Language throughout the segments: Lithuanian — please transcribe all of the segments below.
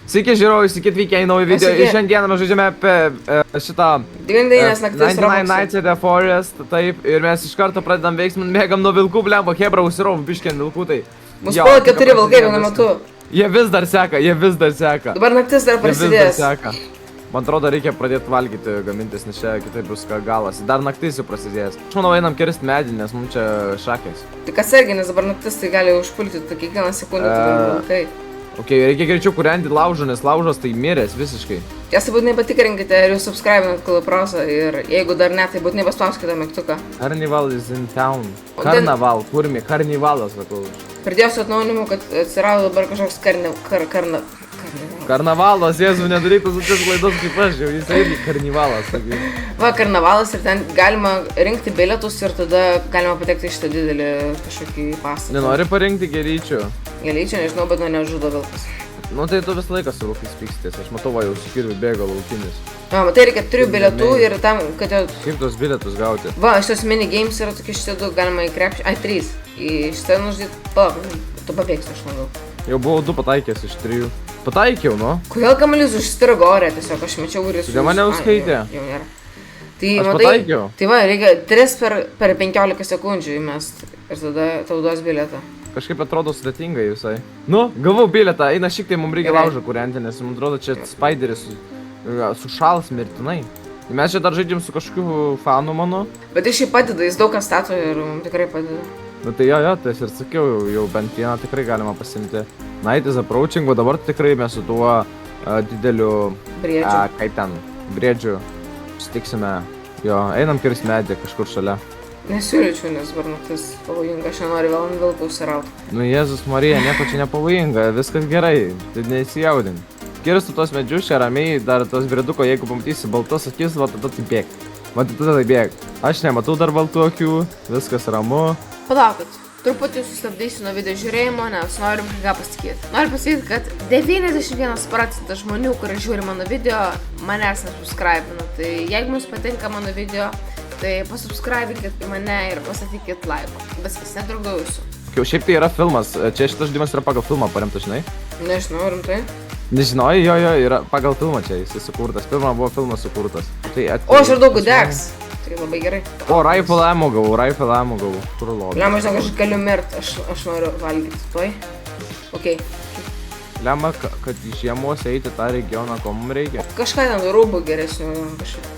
Sveiki žiūrovai, sveiki atvykę į naują video ir šiandieną mes žaidžiame apie šitą 99 naktis 99 Nights at the Forest, taip, ir mes iš karto pradedam veiksmą, bėgam nuo vilkų, blemba, hebra užsirom, biškien vilkų, tai. Mūsų puola 4 vilkai vienu metu. Jie vis dar seka. Dabar naktis dar prasidės. Man atrodo, reikia pradėti valgyti, gamintis, nes čia kitaip bus galas. Dar naktis jau prasidės. Aš manau, einam kirsti medį, nes mums čia šakės. Tik atsargiai, nes dabar naktis tai gali užpulti, tai kiekvieną sekundę vilkai. Ok, reikia greičiau kūrenti laužą, nes laužas tai miręs visiškai. Tiesa, būtinai patikrinkite, ar jūs subscribinat Kalaprosą ir jeigu dar ne, tai būtinai paspauskite mygtuką. Carnival is in town. Karnaval, kurmi, karnivalas, sakau. Pridėsiu atnaujinimų, kad atsirado dabar kažkoks Karnavalas, Jėzų, nedarytų tokios klaidos kaip aš, jau jis irgi karnivalas. Va, karnavalas ir ten galima rinkti bilietus ir tada galima patekti į šitą didelį kažkokį pastatą. Nenori parinkti gėlyčių? Gėlyčių, nežinau, bet nuo nežudo vilkas. Nu tai tu visą laiką su vilkais pykstės, aš matau, va, jau skirvių bėgo laukinis. Tai reikia 3 bilietų ir tam, kad jau... Kaip tos bilietus gauti? Va, šitos minigames yra tokie šitie 2, galima į krepšį... Ai, 3. Į šitą nužudyti... Tu pabėgsi, aš manau. Jau buvau 2 pataikęs iš 3. Pataikiau, nu? Kodėl kamuolys užstrigo ore, tiesiog aš mečiau ir jis... Kodėl mane užskaitė? Jau nėra. Tai, aš matai, pataikiau. Tai va, reikia 3 per 15 sekundžių įmest ir tada tau duos bilietą. Kažkaip atrodo sudėtingai visai. Nu, gavau bilietą, eina šiek tiek mums reikia laužą kūrenti, nes man atrodo čia Spideris sušals mirtinai. Mes čia dar žaidžiam su kažkokiu fanu mano. Bet jis šiaip padeda, jis daug ką stato ir mums tikrai padeda. Nu tai jo, tai aš ir sakiau, jau bent vieną tikrai galima pasimti. Night is approaching, o dabar tikrai mes su tuo dideliu... Briedžiu. Kaip ten, briedžiu. Sutiksime. Jo, einam kirst medį kažkur šalia. Nesiūlyčiau, nes dabar naktis pavojinga, aš nenoriu vėl ant vilkų užsirauti. Nu Jėzus Marija, nieko čia nepavojinga, viskas gerai, tai neįsijaudink. Kirstu tos medžius čia ramiai, dar tos brieduko, jeigu pamatysi baltos akis, va tada tai bėg. Va tada tai bėg. Aš nematau dar baltų akių, viskas ramu. Palaukit, truputį sustabdysiu nuo video žiūrėjimo, nes noriu ką pasakyti. Noriu pasakyti, kad 91% žmonių, kurie žiūri mano video, manęs nesubscribina. Tai jeigu jums patinka mano video, tai pasubscribinkit į mane ir pasakykit like. Viskas, netrukdau jūsų. Šiaip tai yra filmas, čia šitas žaidimas yra pagal filmą paremtas, žinai? Nežinau, rimtai. Nežinojai, jo, yra pagal filmą čia, jis sukurtas. Pirmą buvo filmas sukurtas. O, aš ir daug degs. Tai labai gerai. O, rifle ammo gavau. Kur lobį? Lema, žinok, aš galiu mirt, aš noriu valgyti. Tuoj. Okei. Lema, kad žiemos eiti tą regioną, ko mums reikia. Kažką ten rūbų geresnių kažkaip.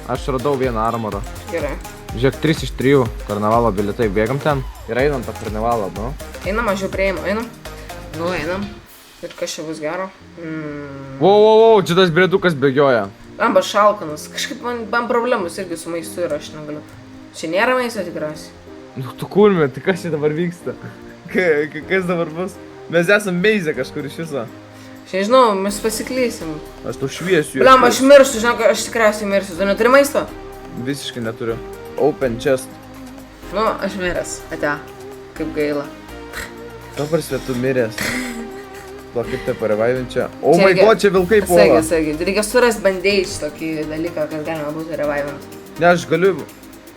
Aš radau vieną armorą. Gerai. Žiūrėk, 3 iš 3 karnavalo bilietai, bėgam ten ir einam tą karnavalą, nu. Einam, aš jau prieinu, einam. Nu, einam. Ir kas čia bus gero? Wow, čia tas briedukas bėgioja. Amba šalkanas, kažkaip man problemus irgi su maistu ir aš negaliu. Čia nėra maisto tikriausiai. Nu, tu kurmė, tai kas čia dabar vyksta? Kas dabar bus? Mes esam meizę kažkur iš viso. Aš nežinau, mes pasiklysim. Aš tau šviesiu. Bliam, aš mirsiu, žinok, aš tikriausiai mirsiu. Tu neturi maisto? Visiškai neturiu. Open chest. Nu, aš miręs. Ate, kaip gaila. Dabar svetu miręs. To kaip tai parevaivinti čia. Oh my god, čia vilkai puola. Sagi. Reikia surast bandage tokį dalyką, kad galima būtų revaivinti. Ne, aš galiu...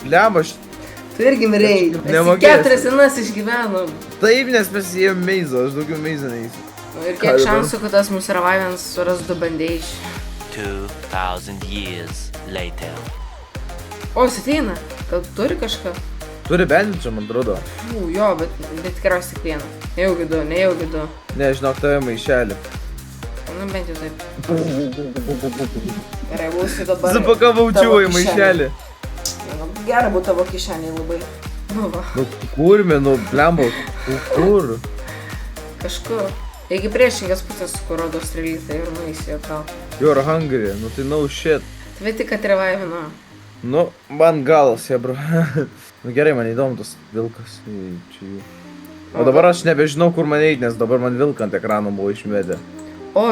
Bliam, aš... Tu irgi mirėjai. Esi 4 dienas išgyvenom. Taip, nes mes įėjom meizą, aš daugiau meizą neįsiu. Ir kiek šansų, kad tas mūsų revaivins suras 2 bandage. 2000 years later. O, jis ateina. Gal turi kažką? Turi bent čia, man atrodo. Jo, bet tikriausiai tik vieną. Nejaugi 2. Ne, žinok, tave maišelį. Nu, bent jau taip. Gerai, būsiu dabar... Zapakavau čiūvą į maišelį. Gerai būtų tavo kišenį labai. Nu, va. Nu, kurmė, nu, blembo, kur? Kažkur. Taigi priešingas pusės, kur rodo strelytą ir nueisi atgal. You're hungry, nu tai no shit. Tai tik kad revaivino. Nu, man galas, bro. Nu gerai, man įdomu tas vilkas. Čia jų. O dabar aš nebežinau, kur man eiti, nes dabar man vilką ant ekrano buvo išmedę. O,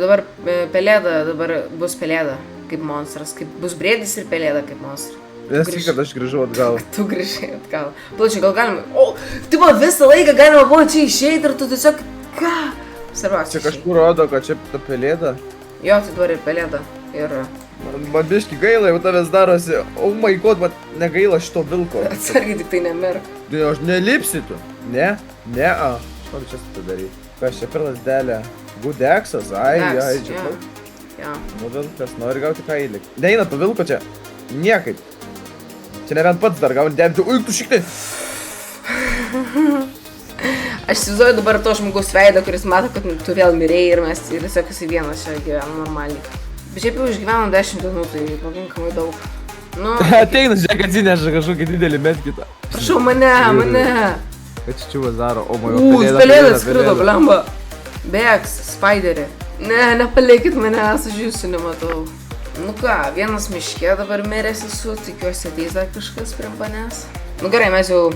dabar pelėda, dabar bus pelėda kaip monstras, kaip bus briedis ir pelėda kaip monstras. Nesakyk, kad aš grįžau atgal. Tu grįžai atgal. Plačiai, gal galima... O, tai man visą laiką galima buvo čia išeiti ir tu tiesiog... Ką? Svarbiausia. Čia kažkur rodo, kad čia ta pelėda. Jo, tai dabar ir pelėda. Ir... Man biški gaila, jau tavęs darosi. Oh my god, man negaila šito vilko. Atsargiai tik tai nemirk. Tai aš nelipsi tu. Ne? Ne, Aš noriu čia tai daryti. Kas čia per lasdelę? Gudeksas, ai, Dex, čia. jo. Jo. Nu, vilkas, nori gauti kailį. Neina to vilko čia. Niekaip. Čia ne vien pats dar gauni debti. Ui, tu šiktai. Aš įsivaizduoju dabar to žmogaus veidą, kuris mato, kad tu vėl mirėjai ir mes tiesiog esi vienas čia gyvenam normaliai. Bet šiaip jau išgyvenom 10 dienų, tai pakankamai daug. Nu, Ateina, žiūrėk, atsineša kažkokį didelį medkitą. prašau mane. Kad čiūvas daro, o mano Pelėda skrido, blemba. Bėgs, spiderį. Ne, nepalikit mane, aš jūsų nematau. Nu ką, vienas miške dabar miręs esu, tikiuosi ateis dar kažkas prie manęs. Nu gerai, mes jau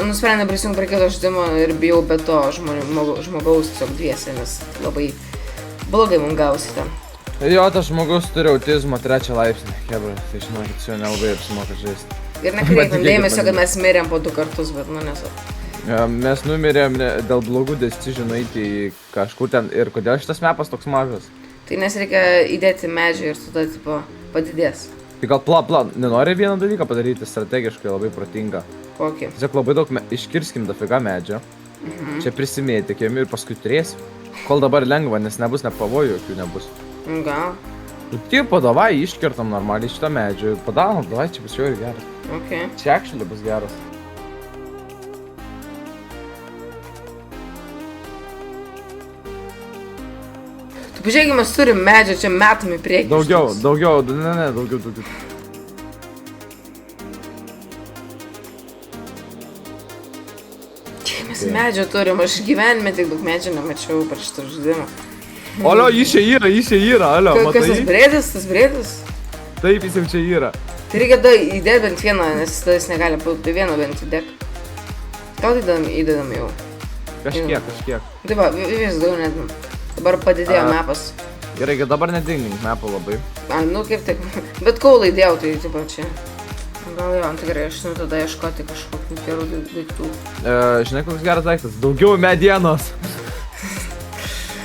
nusprendėme prisijungti prie kito žaidimo ir bijau be to žmogaus tiesiog dviese, nes labai blogai mums gausi ten. Jo, tas žmogus turi autizmo 3 laipsnį. Hebra, tai žinokit, su juo nelabai apsimoka žaisti. Ir nekreipim dėmesio, kad mes mirėm po 2 kartus, bet nu nesu. Mes numirėm dėl blogų decisionų eiti į kažkur ten. Ir kodėl šitas mapas toks mažas? Tai nes reikia įdėti medžią ir tada tipo padidės. Tai gal nenori vieną dalyką padaryti strategiškai labai protingą. Kokį? Tiesiog labai daug iškirskim dafiga medžio. Čia prisimėtikim ir paskui turėsim. Kol dabar lengva, nes nebus net pavojų, jokių nebus. Gal. Nu tipo, davai iškirtam normaliai šitą medžią. Padarom, davai, čia bus jau ir geras. Okay. Čia actually bus geras. Tu pažiūrėk, mes turim medžią, čia metam į priekį. Daugiau, daugiau. Čia mes medžio turim, aš gyvenime tik daug medžio nemačiau per šitą žaidimą. Alio, jis čia yra, alio, Kas matai? tas brėdis? Taip, jis jau čia yra. Tai reikia įdėti bent vieną, nes tada jis negali pult, tai vieną bent įdėk. Gal įdedam jau? Kažkiek. Tai va, vis daugiau nedam. Dabar padidėjo mapas. Gerai, kad dabar nedingink mapą labai. Nu kaip taip, bet kol įdėjau, tai taip čia. Gal jo, tai gerai, aš tada ieškoti kažkokių gerų daiktų. Žinai, koks geras daiktas? Daugiau medienos.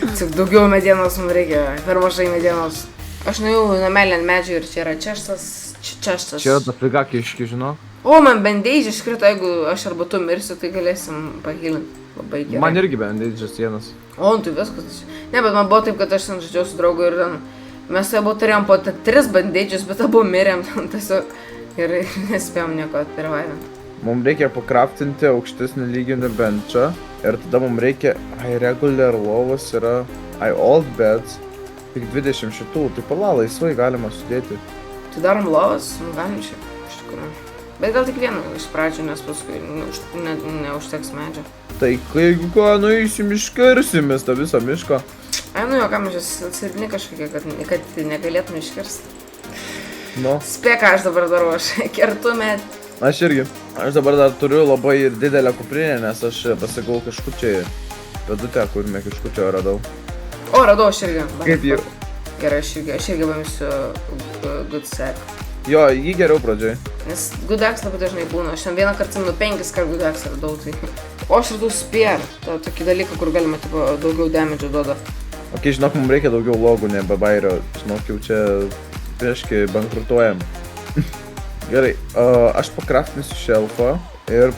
Tik daugiau medienos mums reikia, per mažai medienos. Aš nuėjau namelį ant medžių ir čia yra češtas. Čia yra dafiga kiški, žinau. O, man bandage iškrito, jeigu aš arba tu mirsiu, tai galėsim pahilinti. Labai gerai. Man irgi bandage'as vienas. O, tai viskas. Ne, bet man buvo taip, kad aš ten žaidžiau su draugu ir ten mes abu turėjom po 3 bandage'us, bet abu mirėm ten tiesiog ir nespėjom nieko atpirvaivinti. Mums reikia pakraftinti aukštesnį lyginį benčą ir tada mums reikia regular lovas yra old beds, tik 20 šitų, tai pala laisvai galima sudėti. Tai darom lovas, galim čia, iš tikrųjų. Bet gal tik vieną iš pradžių, nes paskui neužteks medžio. Tai jeigu ką, nueisim iškirsimės tą visą mišką. Ai, nu jo, kam aš silpni kažkokie, kad negalėtum iškirsti. Nu. Spėk, ką aš dabar darau, aš kertu medį. Aš irgi. Aš dabar dar turiu labai ir didelę kuprinę, nes aš pasigau kažkučiai vedutę, kur kažkučio radau. O, radau aš irgi. Kaip jau? Gerai, aš irgi pamisiu good sack. Jo, jį geriau pradžiai. Nes good axe labai dažnai būna. Aš ten vieną kartą 5 kart good axe radau, tai... O, aš radau spear, tą tokį dalyką, kur galima tipo, daugiau damage duoda. Ok, žinok, mums reikia daugiau logų, ne bebairio. Žinok, jau čia prieškai bankrutuojam. Gerai, aš pakraftinsiu šelfą ir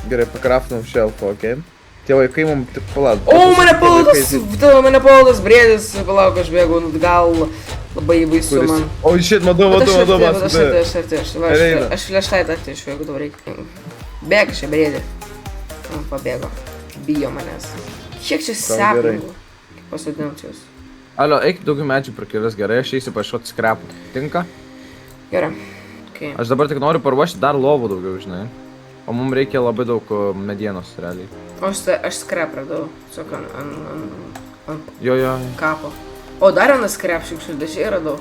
gerai, pakraftinau šelfą, okei? Tie vaikai mums tik palauk. O, mane paulas brėdis, palauk, aš bėgu, gal labai baisu man. O, shit, matau, aš flashlight atnešiu, jeigu tau reikia. Bėg čia brėdį. Pabėgo. Bijo manęs. Kiek čia sepingų. Pasodinau čia jūs. Alio, eik daugiau medžių prakilis, gerai, aš eisiu paieškoti skrapų. Tinka? Gerai. Okay. Aš dabar tik noriu paruošti dar lovų daugiau, žinai. O mums reikia labai daug medienos, realiai. O aš skrap radau. Tiesiog ant Jo. kapo. O, dar vienas skrap šiukšlių dėžėje radau.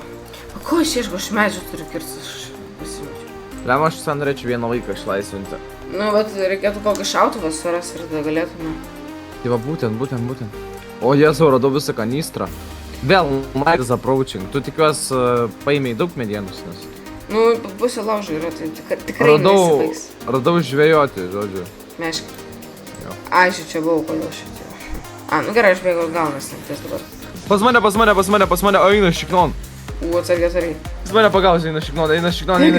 O ko aš ieškau, aš medžių turiu kirsti, aš pasimečiau. Lema, aš visą norėčiau vieną vaiką išlaisvinti. Nu, bet reikėtų kokį šautuvą suras ir tada galėtume. Tai va, būtent. O, Jėzau, radau visą kanistrą. Vėl, Mike's approaching. Tu tikiuos paėmėjai daug medienos, nes... Nu, pusė laužo yra, tai tikrai nesibaigs. Radau žvejoti, žodžiu. Meškį. Jo. Ai, čia buvau, kodėl šitie. Nu gerai, aš bėgau gaunas, nes dabar. Pas mane, eina šiknon. Atsargiai. Pas mane pagaus, eina šiknon. Bėg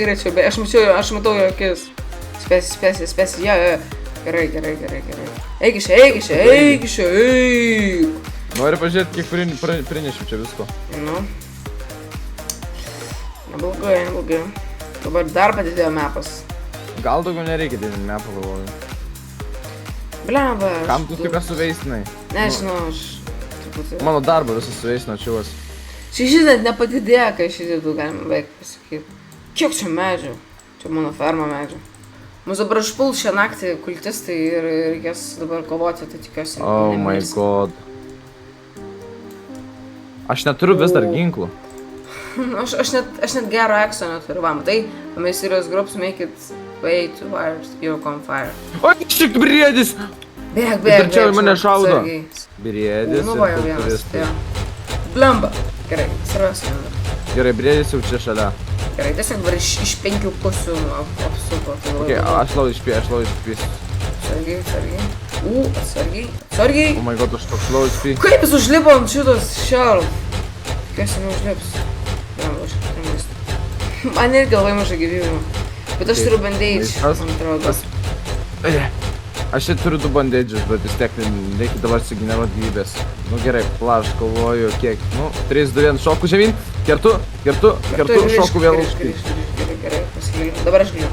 greičiau. Aš matau jo akis. Spėsi. Ja. Gerai. Eik iš čia. Nori pažiūrėti, kiek prinešiu čia visko. Nu. Neblogai, neblogai. Dabar dar padidėjo mepas. Gal daugiau nereikia didinti mepą, galvoju. Blemba. Kam tu tik suveistinai? Nežinau, aš truputį. Mano darbą visą suveistino čiuvas. Šešis net nepadidėjo, kai šitą galima beveik pasakyti. Kiek čia medžių? Čia mano ferma medžių. Mūsų dabar užpuls šią naktį kultistai ir reikės dabar kovoti, tai tikiuosi. Oh my god. Aš neturiu vis dar ginklų. Aš net gero ekso neturiu, va, matai, mes serious groups make it way too fire, you're on fire. O, šik briedis! Bėg, Čia mane šaudo. atsargiai. Briedis Nu, ir va, jau vienas, kultūristai. jo. Blemba. Gerai, svarbiausia vienas. Gerai, briedis jau čia šalia. Gerai, tiesiog dabar iš 5 pusių apsuko. Tai Ok, aš lau išpėsiu. Atsargiai, atsargiai. Oh my god, aš toks lau išpėsiu. Kaip jis užlipo ant šitos šel? Tikiuosi neužlips. Blemba, aš nemėstu. Man irgi labai mažai gyvybių. Bet aš turiu bandage, man atrodo. Aš čia turiu 2 bandėdžius, bet vis tiek reikia dabar sugeneruoti gyvybės. Nu gerai, aš galvoju kiek, 3, 2, 1, šoku žemyn, kertu, šoku vėl aukštyn. Gerai, pasigilinu. Dabar aš giliu.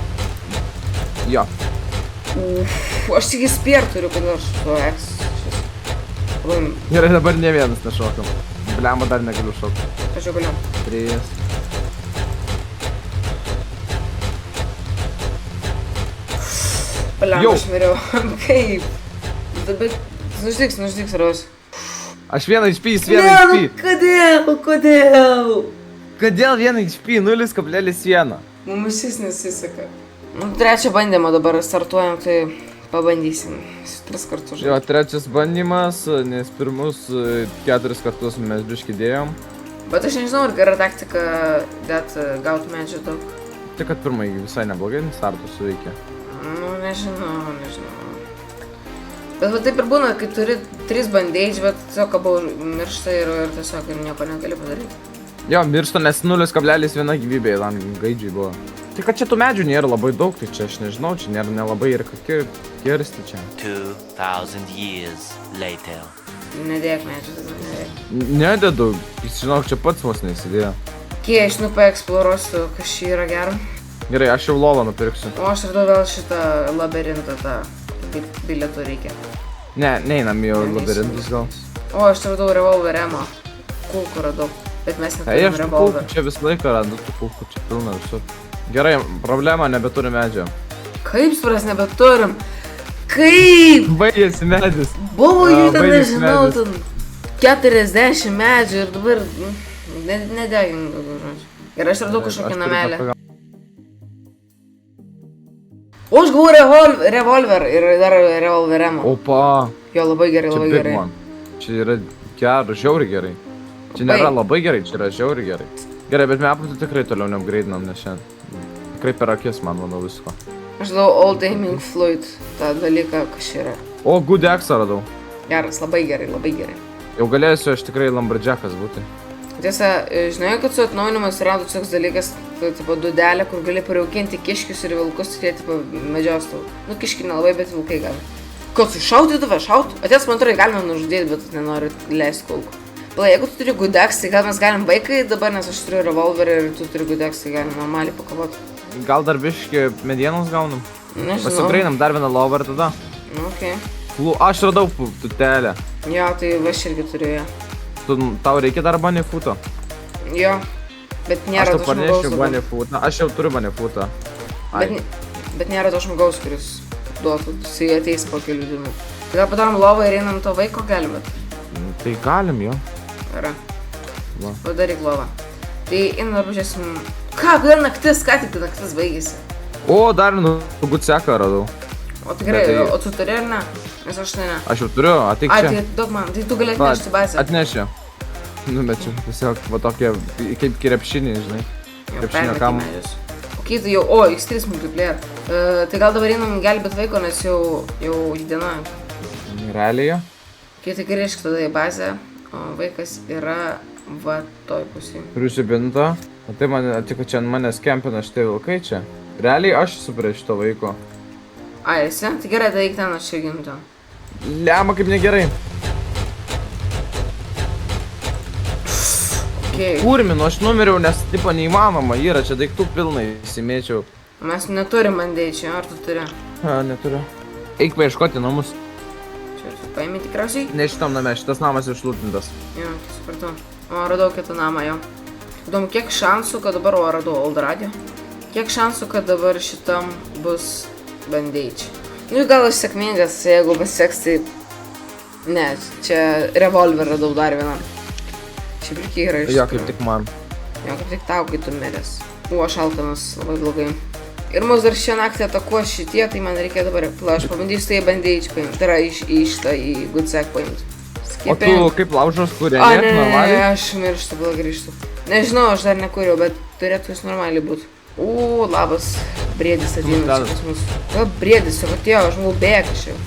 Jo. Aš tik įspėr turiu, kad aš to X. Gerai, dabar ne vienas nešokam. Blemba dar negaliu šokti. Aš jau galiu. 3. Blemba, aš miriau. Kaip? Bet nuždyks, Raus. Aš vieną HP, jis vieną HP. Kodėl? Kodėl vieną HP? 0,1. Mums šis nesiseka. Trečią bandymą dabar startuojam, tai pabandysim. 3 kartus. Jo, trečias bandymas, nes pirmus 4 kartus mes biškį dėjom. Bet aš nežinau, ar gera taktika gauti medžių daug. Tik kad pirmai visai neblogai startų suveikė. Nu, nežinau. Bet va taip ir būna, kai turi 3 bandage, bet tiesiog abu miršta ir tiesiog ir nieko negali padaryti. Jo, miršta, nes 0,1 gyvybė tam gaidžiui buvo. Tai kad čia tų medžių nėra labai daug, tai čia aš nežinau, čia nėra nelabai ir kokie kirsti čia. 2,000 years later. Nedėk medžių, tada nedėk. Nededu, žinok, čia pats vos neįsidėjo. Kie, aš paeksploruosiu, kas čia yra gero. Gerai, aš jau lovą nupirksiu. O aš radau vėl šitą labirintą, tą bilietų reikia. Ne, neinam į labirintus gal. O, aš radau revolver ammo. Kulkų radau, bet mes Ei, neturim aš tų kulkų revolver. čia visą laiką randu, tų kulkų čia pilna visur. Gerai, problema, nebeturi medžio. Kaip supras nebeturim? Kaip? Baigėsi medis. Buvo jų ten, baigėsi nežinau, medis. ten 40 medžių ir dabar nedegink daugiau žodžių. Ir aš radau kažkokį namelį. O aš gavau revolver ir dar revolver ammo. Opa. Jo, labai gerai, Čia labai big gerai. one. Čia yra gerai, žiauriai gerai. Čia nėra labai gerai, čia yra žiauriai gerai. Gerai, bet mepą tai tikrai toliau neupgrade'inam, nes šiandien. Tikrai per akis, man manau, visko. Aš radau Old Aiming Fluid, tą dalyką, kas čia yra. O, Good Axe radau. Geras, labai gerai, labai gerai. Jau galėsiu aš tikrai lumberjackas būti. Tiesa, žinai, kad su atnaujinimu atsirado toks dalykas, tai tipo dudelė, kur gali prijaukinti kiškius ir vilkus, ir jie tipo medžios tau. Nu, kiški nelabai, bet vilkai gali. Kad su šauti tave, šauti? Atės, man atrodo, galima nužudyti, bet nenoriu leisti kulkų. Pala, jeigu tu turi Good Axe, tai gal mes galim vaikai dabar, nes aš turiu revolverį ir tu turi Good Axe, tai galim normaliai pakovoti. Gal dar biški medienos gaunam? Nežinau. Pasigrainam dar vieną lovą ir tada. Nu, okei. Aš radau tutelę. Jo, tai aš irgi turiu ją. Tau reikia dar banefuto? Jo. Bet Aš nėra tau to žmogaus parnešiu dabar. banefutą. Aš jau turiu banefutą. Bet nėra to žmogaus, kuris duotų, jisai ateis po kelių dienų. Tai gal padarom lovą ir einam to vaiko galime. Tai galim jo. Yra. Va. Padaryk lovą. Tai einam dar pažiūrėsim. Ką, kodėl naktis, ką tik naktis baigėsi? O, dar guceką radau. O tai gerai, Bet tai- o tu turi ar ne? Nes aš ne. Aš jau turiu, ateik Ai, čia. tai duok man, tai tu gali atnešti bazę. Atnešiu. Nu, bet čia tiesiog va tokie, kaip krepšiniai, žinai. Jo, Krepšinio permetei kam. medžius. Ok, tai jau, o, X3 multiplayer. Tai gal dabar einam gelbėt vaiko, nes jau diena. Realiai jo. Ok, tai grįžk tada į bazę, o vaikas yra va toj pusėje. Turiu žibintą. O tai man, tik čia ant manęs kempina šitie vilkai čia. Realiai aš esu prie šito vaiko. Ai, esi? Tai gerai, tai eik ten, aš čia gimtu. Lemma kaip negerai. Okay. Kurminu, aš numeriau, nes tipo neįmanoma yra, čia daiktų pilnai įsimėčiau. Mes neturim bandeičių, ar tu turi? Neturiu. Eik paieškoti namus. Čia tu paimi tikriausiai? Ne šitam name, šitas namas išlūtintas. Jo, supratau. O, radau kitą namą jau. Įdomu, kiek šansų, kad dabar, radau Old Radio. Kiek šansų, kad dabar šitam bus bandeičiai. Nu, gal aš sėkmingas, jeigu pasiseks, tai... Ne, čia revolver radau dar vieną. Šiaip reikia yra iš Jo, kaip tik man. Jo, kaip tik tau, kai tu miręs. Aš alkanas, labai blogai. Ir mus dar šią naktį atakuos šitie, tai man reikia dabar... Aš pabandysiu tai bandeičiai paimti. Tai yra iš tą į good sec paimti. O tu kaip laužos kūrė, ne? Ne, aš mirštu, gal grįžtu. Nežinau, aš dar nekūriau, bet turėtų jis normaliai būti. Labas, briedis ateina čia pas mus. Briedis, jau atėjo, aš buvau bėg iš jau.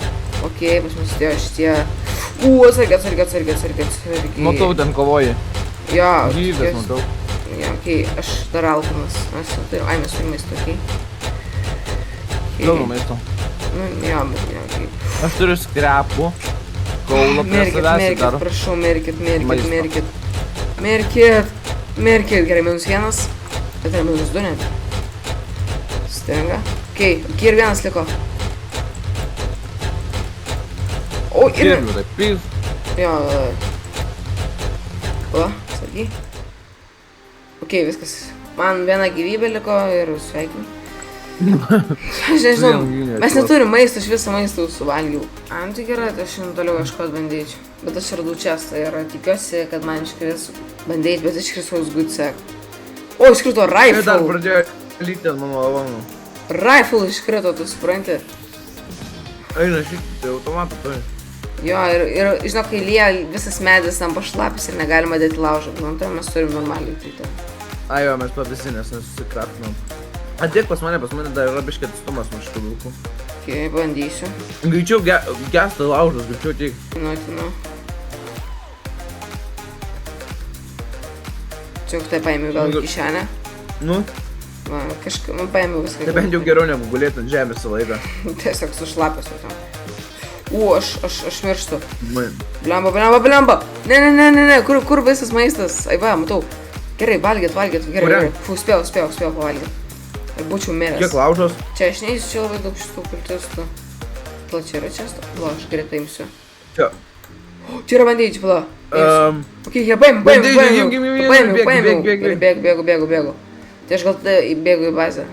Okei, pas mus atėjo šitie. Atsargiai. Matau, ten kovoji. Jo, Gyvės, matau. Jo, okei, aš dar alkanas. Mes turim, mes turim maisto, okei. Daug maisto. Nu, jo, bet jo, okei. Aš turiu skrepų. Kaulą prie savęs dar. Prašau, merkit. Gerai, -1. Bet yra -2 net. Stenga. Okei, ir vienas liko. O, ir... Kirvių, taip, pys. Jo. O, sargiai. Okei, viskas. Man viena gyvybė liko ir sveikinu. Aš nežinau, mes neturim maisto, aš visą maistą suvalgiau. Tai gerai, tai aš toliau ieškot bandeičių. Bet aš radau čestą ir tikiuosi, kad man iškris bandeičių, bet iškris koks good sec. O, iškrito rifle. Ir dar pradėjo lyti ant mano lavonų. Rifle iškrito, tu supranti. Eina šitai automatą turi. Jo, ir žinau, kai lyja visas medis tampa šlapis ir negalima dėti laužą. Tai mes turim normaliai tai ten. Jo, mes pavisi, nes nesusikraptinom. Atėk pas mane dar yra biškėt atstumas nuo šitų vilkų. Okei, bandysiu. Greičiau gęsta laužas, greičiau teik. Nu. Čia tai paėmiau gal į kišenę. Nu? Va, kažkaip, man paėmiau viską. Tai bent jau geriau negu gulėti ant žemės visą laiką. Tiesiog sušlapęs jau tam. Aš mirštu. Man. Blemba. Ne, kur visas maistas? Ai va, matau. Gerai, valgyt, gerai. Spėjau pavalgyti. Ir būčiau miręs. Kiek laužos? Čia aš neįsiu, čia labai daug šitų kultistų. Pala, čia yra često? Pala, aš greitai imsiu. Čia. Čia yra bandeičiai, pala. Okei, jie paėmiau. Bėgu. Tai aš gal bėgu į bazę.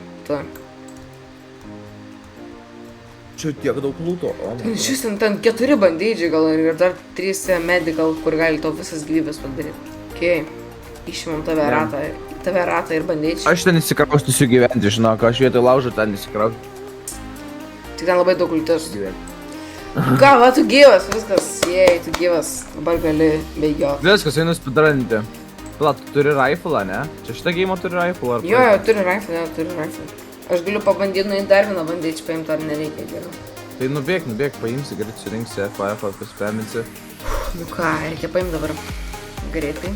Čia tiek daug lūto. Šis ten 4 bandeičiai gal ir dar 3 medical, kur gali tau visas gyvybės padaryti. Okei, išimam tave ratą ir bandeičiai. Aš ten įsikraustysiu gyventi, žinok, aš vietoj laužo ten įsikraustysiu. Tik ten labai daug kultistų. Ką, va, tu gyvas, viskas, jei, tu gyvas, dabar gali bėgioti. Viskas, einu spidranti. Pala, tu turi rifle'ą, ne? Čia šitą geimą turi rifle'ą, ar? Jo, turi rifle. Aš galiu pabandyti nueiti dar vieną bandeičių paimti, ar nereikia geriau. Tai nubėk, paimsi, greit surinksi FF, pasipaminsi. Nu ką, reikia paimti dabar. Greitai.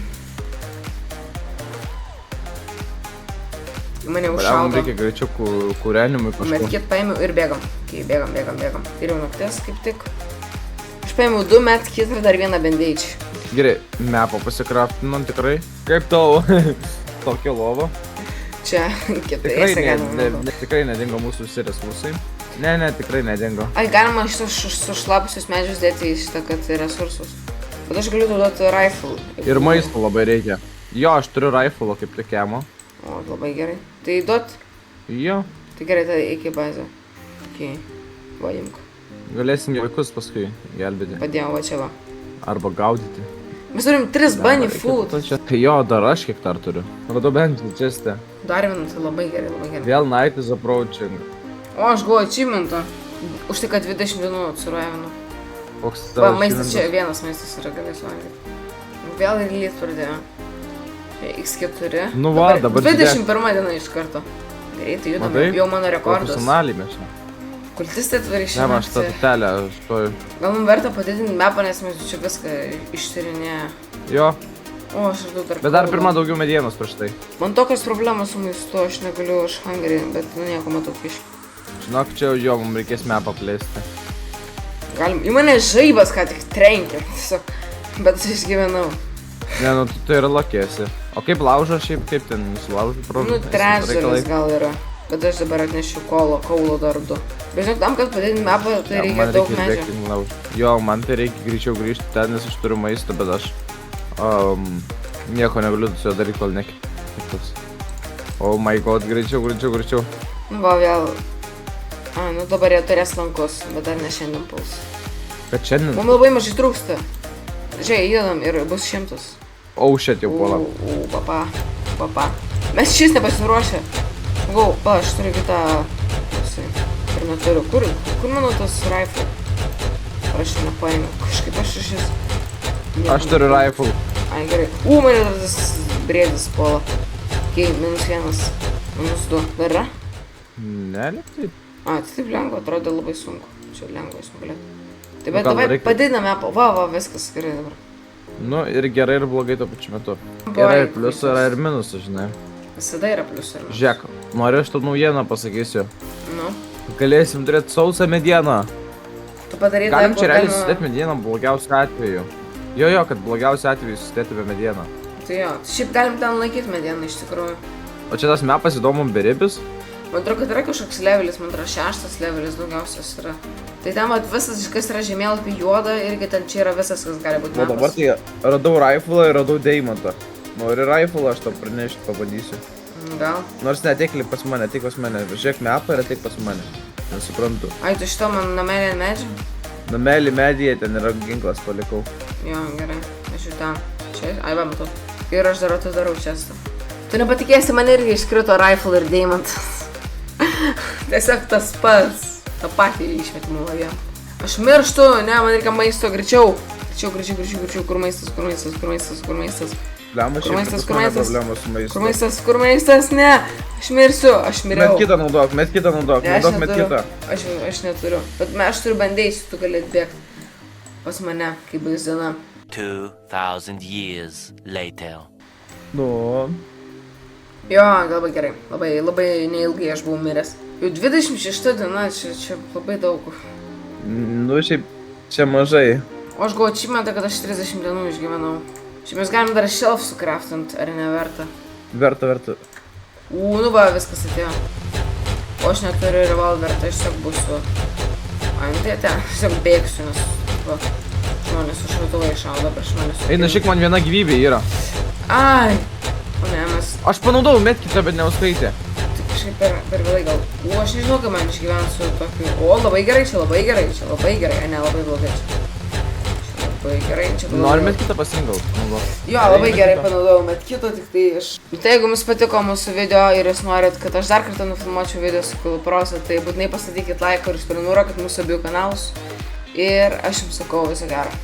Mane užšaudo. Mums reikia greičiau kūrenimui kažko. Medkit paėmiau ir bėgam. Okay, bėgam. Ir jau naktis kaip tik. Aš paėmiau 2 medkit ir dar vieną bandeičių. Gerai, mepo pasikraftinom tikrai. Kaip tau tokia lova? Čia kitaise galima. Tikrai nedingo mūsų visi resursai. Ne, tikrai nedingo. Ai, galima šitos sušlapusius medžius dėti į šitą, kad resursus. Bet aš galiu duoti rifle. Ir maisto labai reikia. Jo, aš turiu rifle kaip tik emo. O, labai gerai. Tai duot? Jo. Tai gerai, tada iki bazę. Okei, va imk. Galėsim vaikus paskui gelbėti. Padėjau, va čia va. Arba gaudyti. Mes turim 3 bunny food. Jo, dar aš kiek dar turiu. Radau bent čia. Dar vieną, tai labai gerai. Vėl night is approaching. O, aš gavau achievementą. Už tai, kad 20 dienų atsirojavinu. Koks Va, tavo maistas čia, vienas maistas yra galėsiu valgyti. Vėl ir lyt pradėjo. X4. Nu va, dabar 21 diena iš karto. Greitai judame, jau mano rekordas. Profesionaliai mes čia. Kultistai atvarė Ne, man šitą tutelę, aš stoju. Gal mums verta padidinti mapą, nes mes čia viską ištyrinėję. Jo. O, aš radau dar. Bet dar pirma daugiau medienos prieš tai. Man tokios problemos su maistu, aš negaliu, aš hungry, bet nieko matau kiški. Žinok, čia jo, mums reikės mapą plėsti. Galim, į mane žaibas ką tik trenkė, tiesiog, bet aš išgyvenau. Ne, nu tu tai yra lokėsi. O kaip laužo šiaip, kaip ten sulaužo Nu, trečdalis gal yra. Bet aš dabar atnešiu kaulo dar 2. Bet žinok, tam, kad padidinti mapą, tai reikia daug medžio. Jo, man tai reikia greičiau grįžti ten, nes aš turiu maistą, bet aš nieko negaliu su juo daryti, kol nekip. Oh my god, greičiau. Nu, va, vėl. Nu, dabar jie turės lankus, bet dar ne šiandien puls. Kad šiandien? Mums labai mažai trūksta. Žiūrėk, įdedam ir bus 100. Oh, shit, jau puolam. Papa. Mes šis nepasiruošę. Gau, aš turiu kitą... Ir neturiu. Kur mano tas rifle? Aš nepaėmiau. Kažkaip aš šis... Aš turiu rifle. Ai, gerai. Mane dar tas briedis puola. Okei, -1, -2. Dar yra? Ne, taip. Tai taip lengva, atrodo labai sunku. Čia lengva įsmugalėti. Taip, bet davai padidiname apą. Va, viskas gerai dabar. Nu, ir gerai, ir blogai tuo pačiu metu. Yra ir pliusų, yra ir minusų, žinai. Visada yra pliusų ir minusų. Žiūrėk, noriu aš tau naujieną pasakysiu. Nu. Galėsim turėti sausą medieną. Tu padarai Galim čia realiai susidėti medieną blogiausiu atveju. Jo, kad blogiausiu atveju susidėtume medieną. Tai jo, šiaip galim ten laikyti medieną iš tikrųjų. O čia tas mepas įdomu beribis. Man atrodo, kad yra kažkoks levelis, man atrodo 6 levelis daugiausias yra. Tai ten vat visas, kas yra žemėlapį juoda, irgi ten čia yra visas, kas gali būti O dabar tai radau rifle'ą ir radau deimantą. Nori rifle'ą, aš tau pranešti pabandysiu. Gal. Nors neateik pas mane, ateik pas mane. Žiūrėk mapą ir ateik pas mane. Nesuprantu. Ai, tu šito man namelį ant medžio? Namelį medyje, ten yra ginklas palikau. Jo, gerai. Aš jau ten. Čia, ai, va, matau. Ir aš darau čestą. Tu nepatikėsi, man irgi iškrito rifle ir deimantas. Tiesiog tas pats. Ta patį išmetimų lagė. Aš mirštu, ne, man reikia maisto, greičiau. Greičiau, kur maistas. Lemma, šiaip pas mane problemos su maistu. Kur maistas, ne. Aš mirsiu, aš miriau. Met kitą naudok, met kitą. Aš neturiu. Bet aš turiu bandėjusi, tu gali atbėgti pas mane, kaip bus diena. 2000 years later. Nu. Jo, labai gerai. Labai neilgai aš buvau miręs. Jau 26 diena, čia labai daug. Nu, šiaip čia mažai. O aš gavau achievementą, kad aš 30 dienų išgyvenau. Šiaip mes galim dar shelf sucraftint, ar neverta? Verta. Nu va, viskas atėjo. O aš neturiu revolverą, tai aš tiesiog būsiu... Ai, nu tai ten, tiesiog bėgsiu, nes... Va, žmonės su šautuvai šaudo prieš manęs. Eina, šiek man viena gyvybė yra. Ai! O ne, mes... Aš panaudojau metkitą, bet neuskaitė. Tai kažkaip per vėlai gal... Aš nežinau, kad man išgyvensiu tokiu... O, labai gerai, čia labai gerai. A, ne, labai blogai čia. Labai gerai, čia blogai. Nori metkitą pasingau? Jo, labai gerai panaudojau metkitą, tik tai aš... Tai jeigu jums patiko mūsų video ir jūs norit, kad aš dar kartą nufilmuočiau video su Kuluprosa, tai būtinai pastatykit like ir užprenumeruokit mūsų abiejų kanalus. Ir aš jums sakau viso gero.